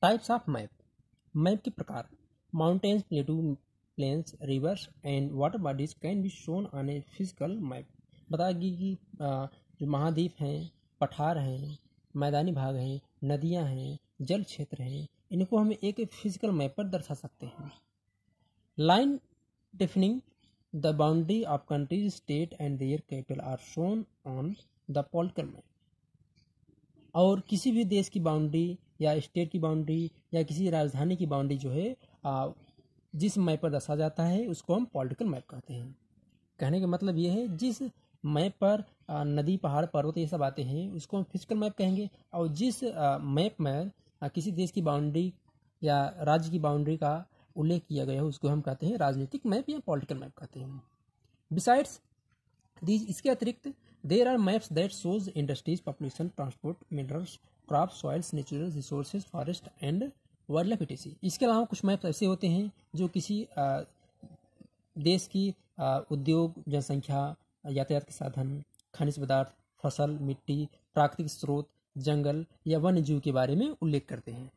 Types of map. Map के प्रकार। Mountains, plateau, plains, rivers and water bodies can be shown on a physical map. बताएगी कि जो महाद्वीप हैं, पठार हैं, मैदानी भाग हैं, नदियां हैं, जल क्षेत्र हैं, इनको हम एक फिजिकल मैप पर दर्शा सकते हैं। Line defining the boundary of countries, state and their capital R shown on the political map. और किसी भी देश की बाउंड्री या स्टेट की बाउंड्री या किसी राजधानी की बाउंड्री जो है जिस मैप पर दर्शाया जाता है उसको हम पॉलिटिकल मैप कहते हैं। कहने का मतलब ये है जिस मैप पर नदी, पहाड़, पर्वत ये सब आते हैं उसको हम फिजिकल मैप कहेंगे, और जिस मैप में किसी देश की बाउंड्री या राज्य की बाउंड्री का उल्लेख किया गया है उसको हम कहते हैं राजनीतिक मैप या पॉलिटिकल मैप कहते हैं। बिसाइड्स दीज, इसके अतिरिक्त there are maps that shows industries, population, transport, minerals, crop, soils, natural resources, forest and wildlife etc। इसके अलावा कुछ मैप्स ऐसे होते हैं जो किसी देश की उद्योग, जनसंख्या, यातायात के साधन, खनिज पदार्थ, फसल, मिट्टी, प्राकृतिक स्रोत, जंगल या वन्य जीव के बारे में उल्लेख करते हैं।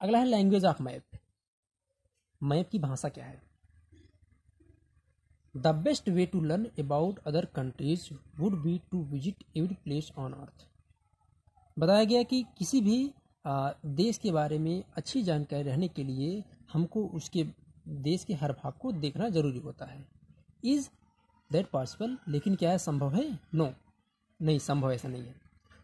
अगला है लैंग्वेज ऑफ मैप। मैप की भाषा क्या है? The best way to learn about other countries would be to visit every place on earth. बताया गया कि किसी भी देश के बारे में अच्छी जानकारी रहने के लिए हमको उसके देश के हर भाग को देखना जरूरी होता है। Is that possible? लेकिन क्या है संभव है? नो, नहीं संभव ऐसा नहीं है।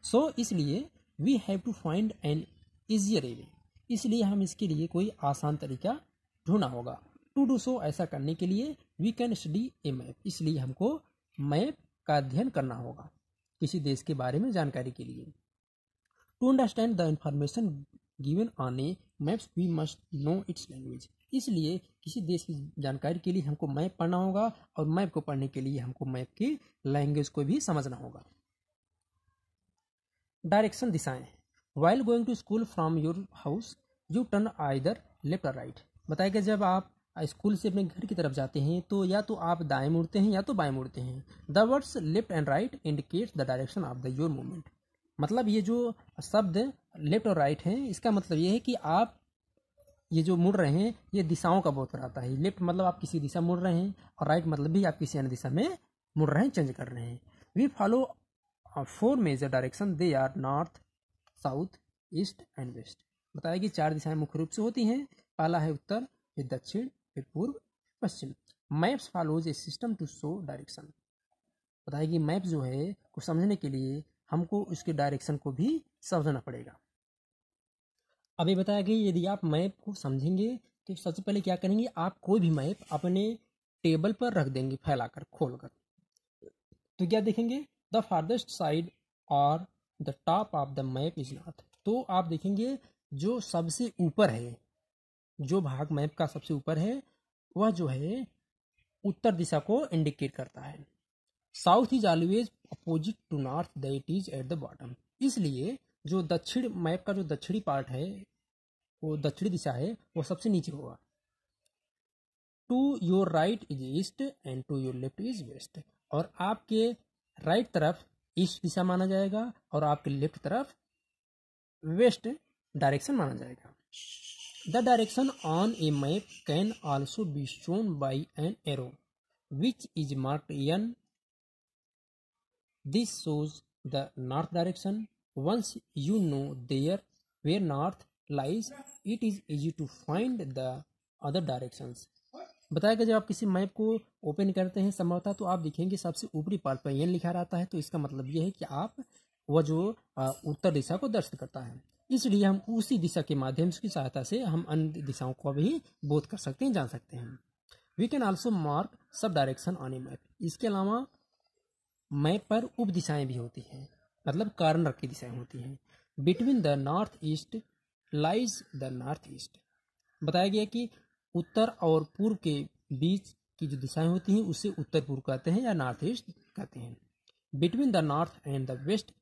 सो इसलिए we have to find an easier way, इसलिए हम इसके लिए कोई आसान तरीका ढूंढना होगा। टू डू सो, ऐसा करने के लिए we can study a map, इसलिए हमको मैप का अध्ययन करना होगा किसी देश के बारे में जानकारी के लिए। To understand the information given on a maps we must know its language, इसलिए किसी देश की जानकारी के लिए हमको मैप पढ़ना होगा और मैप को पढ़ने के लिए हमको मैप की लैंग्वेज को भी समझना होगा। डायरेक्शन, दिशाएं। While going to school from your house you turn either left और राइट। बताएगा जब आप स्कूल से अपने घर की तरफ जाते हैं तो या तो आप दाएं मुड़ते हैं या तो बाएं मुड़ते हैं। The words left and right indicates the direction of the your movement. मतलब ये जो शब्द लेफ्ट और राइट हैं इसका मतलब ये है कि आप ये जो मुड़ रहे हैं ये दिशाओं का बोध कराता है। लेफ्ट मतलब आप किसी दिशा मुड़ रहे हैं और राइट मतलब भी आप किसी अन्य दिशा में मुड़ रहे हैं, चेंज कर रहे हैं। We follow 4 major direction, they are north, south, east and west. बताया कि 4 दिशाएं मुख्य रूप से होती हैं। पहला है उत्तर, फिर दक्षिण, फिर पूर्व, पश्चिम। Maps follows a system to show direction. बताया कि मैप जो है को समझने के लिए हमको उसके डायरेक्शन को भी समझना पड़ेगा। अभी बताया कि यदि आप मैप को समझेंगे तो सबसे पहले क्या करेंगे, आप कोई भी मैप अपने टेबल पर रख देंगे फैलाकर, खोलकर। तो क्या देखेंगे, द फार्देस्ट साइड और the top of the map is north. तो आप देखेंगे जो सबसे ऊपर है, जो भाग मैप का सबसे ऊपर है वह जो है उत्तर दिशा को इंडिकेट करता है। South is always opposite to north, that it is at the bottom. इसलिए जो दक्षिण, मैप का जो दक्षिणी पार्ट है, वो दक्षिणी दिशा है, वो सबसे नीचे होगा। To your right is east and to your left is west. और आपके राइट तरफ ईस्ट दिशा माना जाएगा और आपके लेफ्ट तरफ वेस्ट डायरेक्शन माना जाएगा। The direction on a map can also be shown by an arrow which is marked N. This shows the north direction. Once you know there where north lies, it is easy to find the other directions। बताएगा जब आप किसी map को open करते हैं संभवतः तो आप देखेंगे सबसे ऊपरी पार्ट पर एन लिखा रहता है, तो इसका मतलब यह है कि आप वह जो उत्तर दिशा को दर्शित करता है। इसलिए हम उसी दिशा के माध्यम की सहायता से हम अन्य दिशाओं को भी बोध कर सकते हैं, जान सकते हैं। We can also mark sub direction on a map. इसके अलावा मैप पर उप दिशाएं भी होती हैं, मतलब कॉर्नर की दिशाएं होती हैं। Between the north east lies the north east. बताया गया कि उत्तर और पूर्व के बीच की जो दिशाएं होती हैं उसे उत्तर पूर्व कहते हैं या नॉर्थ ईस्ट कहते हैं। Between the north and the west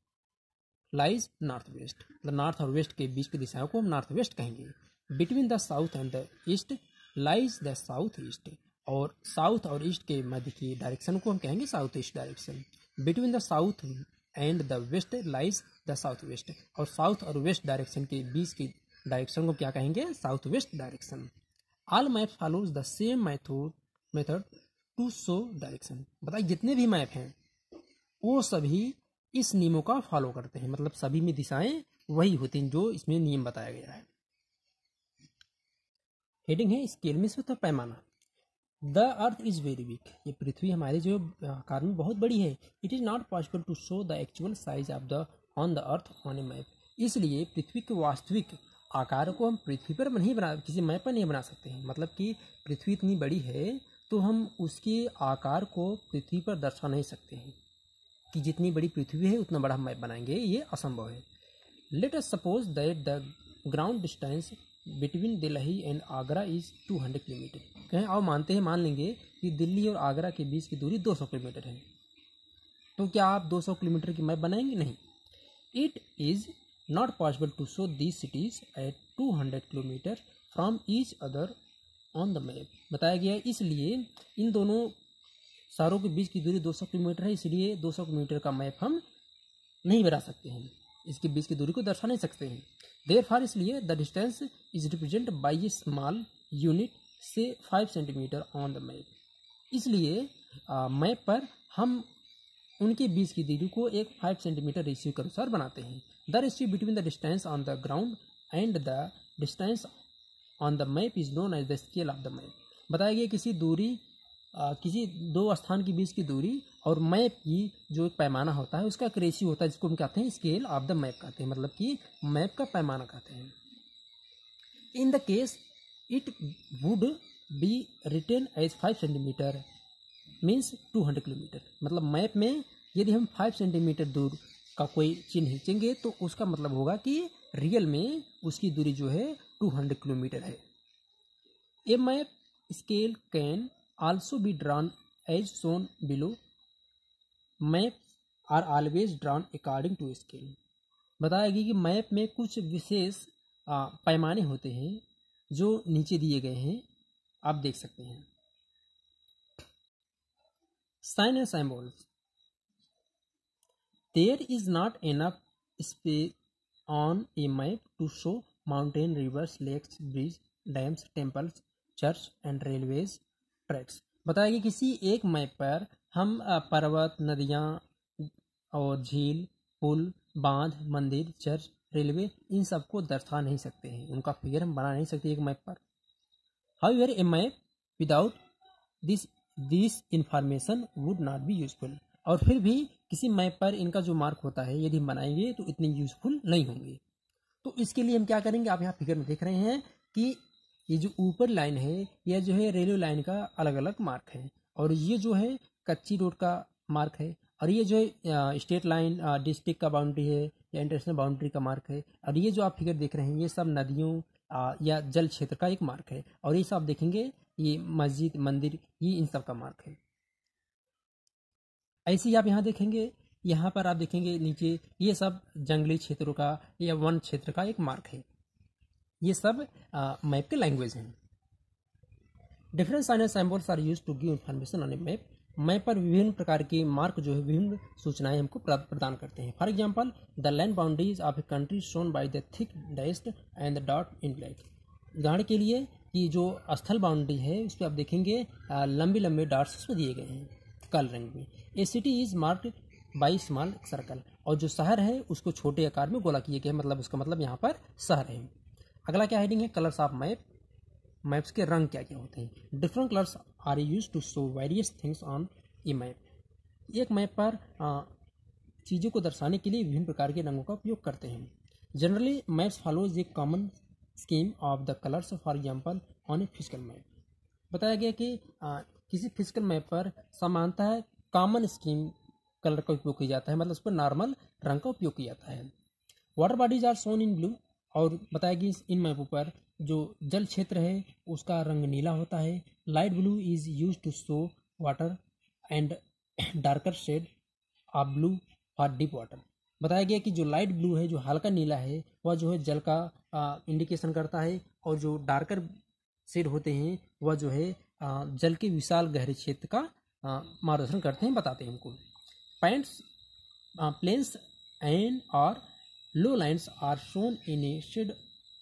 lies north west. The north और वेस्ट के बीच की दिशाओं को हम नॉर्थ वेस्ट कहेंगे। Between the south and the east lies the south east. और साउथ और ईस्ट के मध्य की डायरेक्शन को हम कहेंगे south east direction. Between the south and the west lies the south west, और साउथ और वेस्ट डायरेक्शन के बीच की डायरेक्शन को क्या कहेंगे, south west direction. All map follows the same method to show direction. बताइए जितने भी मैप हैं वो सभी इस नियमों का फॉलो करते हैं, मतलब सभी में दिशाएं वही होती हैं जो इसमें नियम बताया गया है। हेडिंग है स्केल में तो पैमाना। The earth is very big, ये पृथ्वी हमारे जो आकार में बहुत बड़ी है। It is not possible to show the actual size of the on the earth on a map, इसलिए पृथ्वी के वास्तविक आकार को हम पृथ्वी पर नहीं बना, किसी मैप पर नहीं बना सकते हैं। मतलब कि पृथ्वी इतनी बड़ी है तो हम उसके आकार को पृथ्वी पर दर्शा नहीं सकते हैं कि जितनी बड़ी पृथ्वी है उतना बड़ा मैप बनाएंगे, ये असंभव है। Let us suppose that the ground distance between Delhi and Agra is 200 kilometre. कहें आओ मानते हैं, मान लेंगे कि दिल्ली और आगरा के बीच की दूरी 200 किलोमीटर है, तो क्या आप 200 किलोमीटर की मैप बनाएंगे? नहीं। It is not possible to show these cities at 200 kilometre from each other on the map. बताया गया इसलिए इन दोनों शहरों के बीच की दूरी 200 किलोमीटर है, इसलिए 200 किलोमीटर का मैप हम नहीं बना सकते हैं, इसके बीच की दूरी को दर्शा नहीं सकते हैं। देयरफॉर इसलिए the distance is represent by A small unit से 5 सेंटीमीटर ऑन द मैप। इसलिए मैप पर हम उनके बीच की दूरी को एक 5 सेंटीमीटर रेशियो के अनुसार बनाते हैं। The ratio between the distance on the ground and the distance on the map is known as the scale of the map. बताया गया किसी दो स्थान के बीच की दूरी और मैप की जो एक पैमाना होता है उसका एक रेशियो होता है, जिसको हम कहते हैं स्केल ऑफ द मैप कहते हैं, मतलब कि मैप का पैमाना कहते हैं। In the case it would be written as 5 centimetre means 200 kilometre. मतलब मैप में यदि हम 5 सेंटीमीटर दूर का कोई चिन्ह खींचेंगे तो उसका मतलब होगा कि रियल में उसकी दूरी जो है 200 किलोमीटर है। A map scale can also be drawn as shown below. Maps are always drawn according to scale. बताया गया कि मैप में कुछ विशेष पैमाने होते हैं जो नीचे दिए गए हैं, आप देख सकते हैं। Sign and symbols. There is not enough space on a map to show mountain, rivers, lakes, bridges, dams, temples, church and railways tracks. बताया कि किसी एक मैप पर हम पर्वत, नदियाँ और झील, पुल, बांध, मंदिर, चर्च, रेलवे इन सबको दर्शा नहीं सकते हैं, उनका फिगर हम बना नहीं सकते एक मैप पर। However A map without this information would not be useful. और फिर भी किसी मैप पर इनका जो मार्क होता है यदि हम बनाएंगे तो इतने यूजफुल नहीं होंगे। तो इसके लिए हम क्या करेंगे, आप यहाँ फिगर में देख रहे हैं कि ये जो ऊपर लाइन है यह जो है रेलवे लाइन का अलग अलग मार्क है, और ये जो है कच्ची रोड का मार्क है, और ये जो है स्टेट लाइन डिस्ट्रिक्ट का बाउंड्री है या इंटरनेशनल बाउंड्री का मार्क है, और ये जो आप फिगर देख रहे हैं ये सब नदियों या जल क्षेत्र का एक मार्क है, और ये सब आप देखेंगे ये मस्जिद, मंदिर, ये इन सब का मार्क है। ऐसे ही आप यहाँ देखेंगे, यहाँ पर आप देखेंगे नीचे ये सब जंगली क्षेत्रों का या वन क्षेत्र का एक मार्क है। ये सब मैप के लैंग्वेज हैं। Different sign and symbols are used to give information on a map. Map पर विभिन्न प्रकार के मार्क जो है विभिन्न सूचनाएं हमको प्रदान करते हैं। For example the land boundaries of a country shown by the thick dashed and the dot in black. उदाहरण के लिए कि जो स्थल बाउंड्री है उस पर आप देखेंगे लंबे लंबे डॉट्स उसमें दिए गए हैं काले रंग में। A city is marked by small circle, और जो शहर है उसको छोटे आकार में गोला किए गए, मतलब उसका मतलब यहाँ पर शहर है। अगला क्या हेडिंग है, कलर्स ऑफ मैप। मैप्स के रंग क्या क्या होते हैं। Different colours are used to show various things on a map. एक मैप पर चीज़ों को दर्शाने के लिए विभिन्न प्रकार के रंगों का उपयोग करते हैं। Generally maps follows A common scheme of the colours. For example on a physical map. बताया गया कि किसी फिजिकल मैप पर सामान्यतः कॉमन स्कीम कलर का उपयोग किया जाता है, मतलब उस पर नॉर्मल रंग का उपयोग किया जाता है। Water bodies are shown in blue, और बताया कि इन मैपों पर जो जल क्षेत्र है उसका रंग नीला होता है। Light blue is use to show water and darker shade of blue for deep water. बताया गया कि जो लाइट ब्लू है, जो हल्का नीला है, वह जो है जल का इंडिकेशन करता है, और जो डार्कर शेड होते हैं वह जो है जल के विशाल गहरे क्षेत्र का मार्गदर्शन करते हैं, बताते हैं हमको। प्लेन्स एंड और low lines are shown in a shade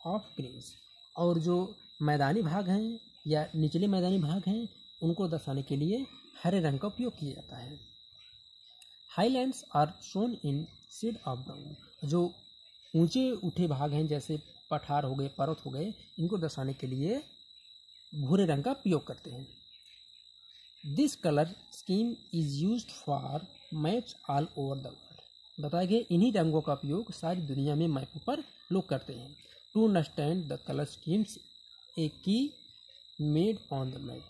of greens, और जो मैदानी भाग हैं या निचले मैदानी भाग हैं उनको दर्शाने के लिए हरे रंग का उपयोग किया जाता है। Highlands are shown in shade of brown, जो ऊंचे उठे भाग हैं जैसे पठार हो गए, पर्वत हो गए, इनको दर्शाने के लिए भूरे रंग का उपयोग करते हैं। This colour scheme is used for maps all over the world, बताया गया इन्हीं रंगों का उपयोग सारी दुनिया में मैपों पर लोग करते हैं। To understand the colour schemes a key made on the map,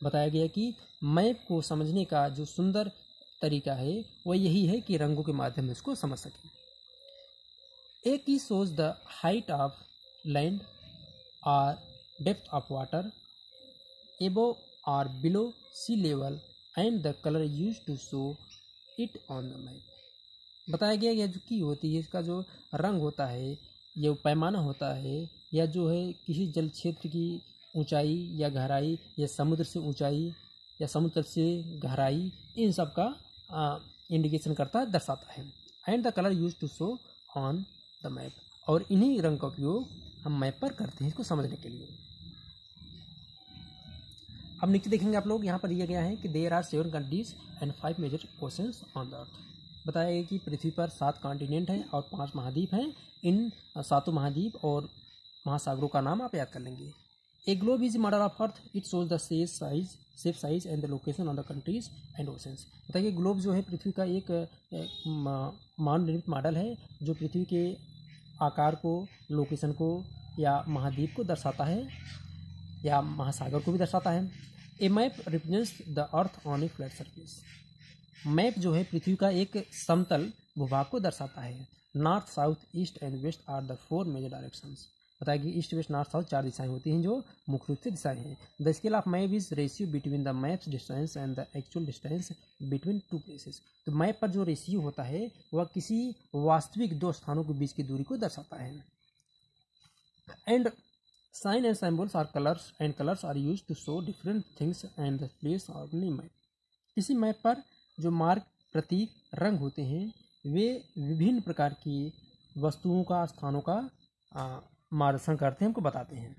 बताया गया कि मैप को समझने का जो सुंदर तरीका है वह यही है कि रंगों के माध्यम से इसको समझ सकें। A key shows the height of land और डेप्थ ऑफ वाटर एबोव और below sea level and the colour use to show it on the map, बताया गया यह जो की होती है इसका जो रंग होता है, यह पैमाना होता है, या जो है किसी जल क्षेत्र की ऊंचाई या गहराई या समुद्र से ऊंचाई या समुद्र से गहराई, इन सब का इंडिकेशन करता है, दर्शाता है। And the colour use to show on the map, और इन्हीं रंग का उपयोग हम मैप पर करते हैं इसको समझने के लिए। अब नीचे देखेंगे आप लोग, यहाँ पर दिया गया है कि there are 7 countries and 5 major oceans on the earth, बताया गया कि पृथ्वी पर 7 कॉन्टिनेंट हैं और 5 महाद्वीप हैं। इन 7 महाद्वीप और महासागरों का नाम आप याद कर लेंगे। ए globe is model of earth, it shows the shape size and the location on the countries and oceans, बताइए ग्लोब जो है पृथ्वी का एक मानव निर्मित मॉडल है जो पृथ्वी के आकार को, लोकेशन को या महाद्वीप को दर्शाता है या महासागर को भी दर्शाता है। A map represents the earth on a flat surface, map जो है पृथ्वी का एक समतल भूभाग को दर्शाता है। North, south, east and west are the 4 major directions, बताया कि ईस्ट, वेस्ट, नॉर्थ, साउथ 4 दिशाएं होती हैं जो मुख्य रूप से दिशाएं हैं। The scale of map is ratio between the maps distance and the actual distance between 2 places, तो मैप पर जो रेशियो होता है वह किसी वास्तविक 2 स्थानों के बीच की दूरी को दर्शाता है। And sign and symbols are colours and colours are use to show different things and the place of the map, किसी मैप पर जो मार्ग, प्रतीक, रंग होते हैं वे विभिन्न प्रकार की वस्तुओं का, स्थानों का मार्गदर्शन करते हैं, हमको बताते हैं।